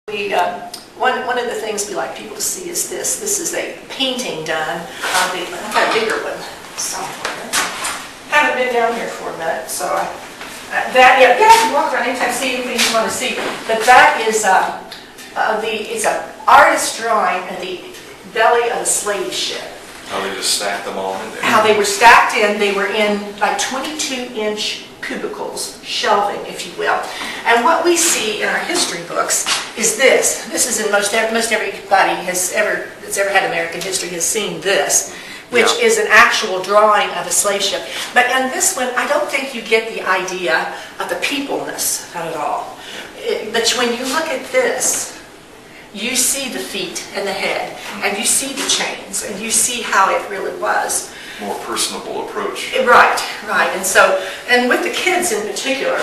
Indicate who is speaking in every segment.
Speaker 1: We, one of the things we like people to see is this. This is a painting done on the, I've got a bigger one somewhere. Haven't been down here for a minute, so yeah, you can walk around anytime, see anything you want to see. But that is it's an artist drawing of the belly of a slave ship.
Speaker 2: How they just stacked them all in there.
Speaker 1: How they were stacked in, they were in like 22-inch cubicles, shelving, if you will. And what we see in our history books is this. This is in most everybody that's ever had American history has seen this, which is an actual drawing of a slave ship. But in this one, I don't think you get the idea of the peopleness of it all. But when you look at this, you see the feet and the head, and you see the chains, and you see how it really was.
Speaker 2: More personable approach.
Speaker 1: Right. And with the kids in particular,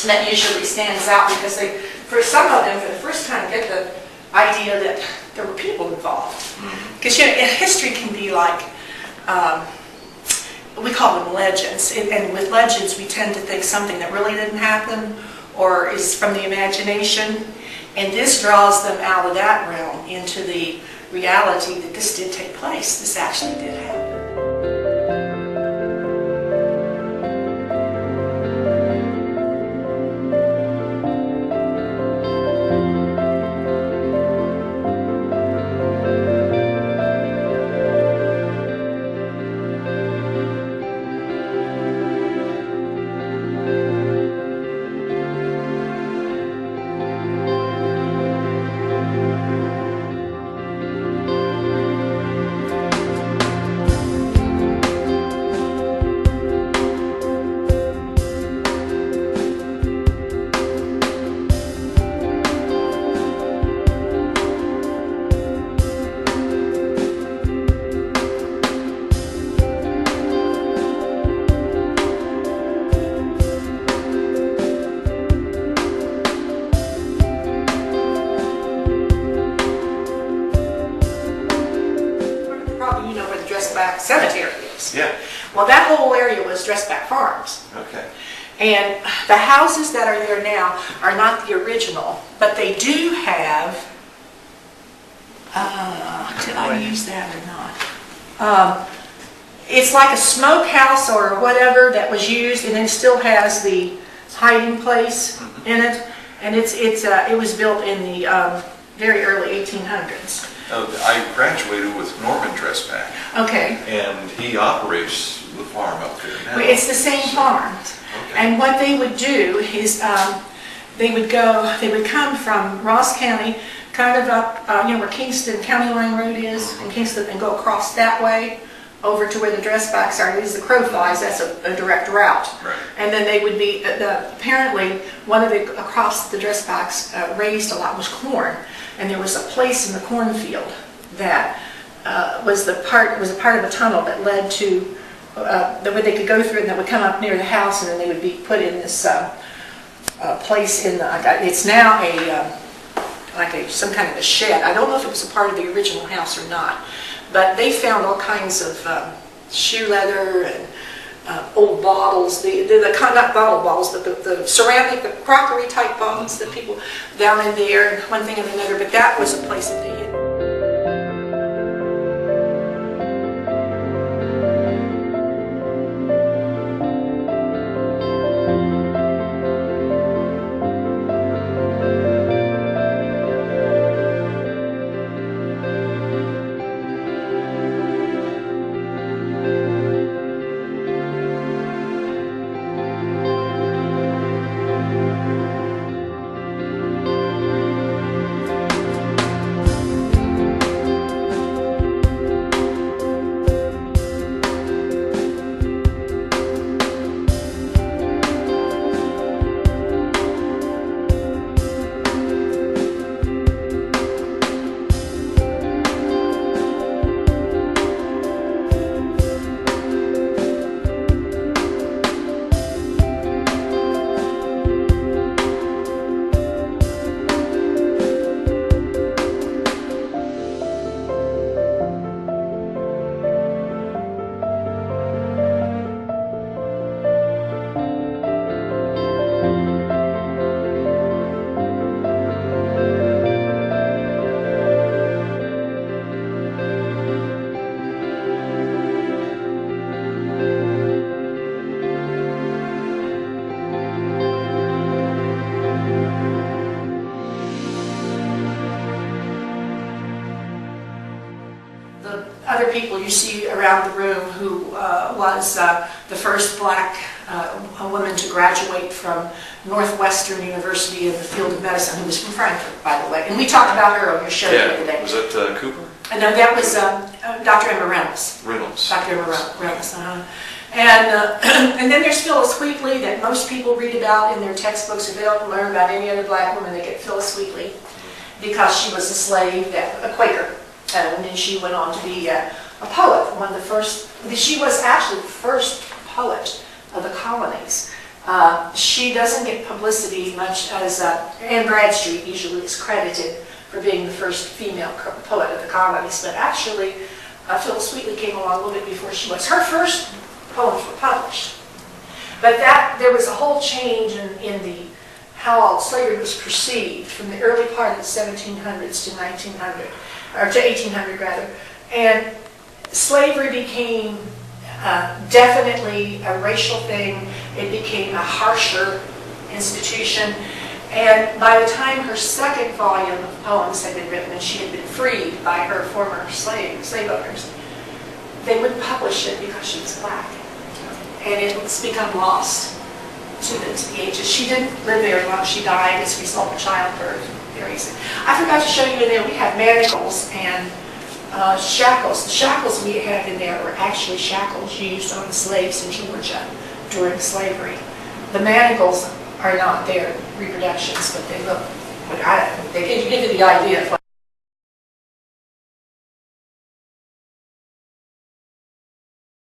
Speaker 1: that usually stands out because for some of them, for the first time, get the idea that there were people involved. Because history can be like, we call them legends, and with legends we tend to think something that really didn't happen or is from the imagination, and this draws them out of that realm into the reality that this did take place, this actually did happen. Cemetery is.
Speaker 2: Yeah.
Speaker 1: Well, that whole area was Dressback Farms.
Speaker 2: Okay.
Speaker 1: And the houses that are there now are not the original, but they do have, did I use that or not? It's like a smokehouse or whatever that was used and then still has the hiding place in it. And it was built in the very early 1800s.
Speaker 2: I graduated with Norman Dressback.
Speaker 1: Okay.
Speaker 2: And he operates the farm up there now.
Speaker 1: It's the same farm.
Speaker 2: Okay.
Speaker 1: And what they would do is they would come from Ross County, kind of up, where Kingston County Line Road is, in Kingston, and go across that way over to where the Dressbacks are. As the crow flies, that's a direct route.
Speaker 2: Right.
Speaker 1: And then they would be, apparently, one of the, across the Dressbacks raised a lot was corn. And there was a place in the cornfield that was a part of a tunnel that led to where they could go through, and that would come up near the house, and then they would be put in this place in it's now some kind of a shed. I don't know if it was a part of the original house or not, but they found all kinds of shoe leather and old bottles, not bottle bottles, but the ceramic, the crockery type bottles that people down in there, and one thing and another. But that was a place that they had. other people you see around the room who was the first black woman to graduate from Northwestern University in the field of medicine, who was from Frankfurt, by the way. And we talked about her on your show the other day.
Speaker 2: Was that Cooper?
Speaker 1: No, that was Dr. Emma Reynolds.
Speaker 2: Reynolds.
Speaker 1: Dr. Emma Reynolds. And then there's Phyllis Wheatley that most people read about in their textbooks. If they don't learn about any other black woman, they get Phyllis Wheatley because she was a slave, a Quaker. And then she went on to be a poet, one of the first. She was actually the first poet of the colonies. She doesn't get publicity much as Anne Bradstreet usually is credited for being the first female poet of the colonies, but actually Phyllis Wheatley came along a little bit before she was. Her first poems were published. But there was a whole change in the how slavery was perceived from the early part of the 1700s to 1900, or to 1800 rather. And slavery became definitely a racial thing. It became a harsher institution. And by the time her second volume of poems had been written and she had been freed by her former slave owners, they wouldn't publish it because she was black. And it's become lost to the ages. She didn't live very long. She died as a result of childbirth. Very soon. I forgot to show you in there, we have manacles and shackles. The shackles we have in there are actually shackles used on the slaves in Georgia during slavery. The manacles are not their reproductions, but they look, they give you the idea of what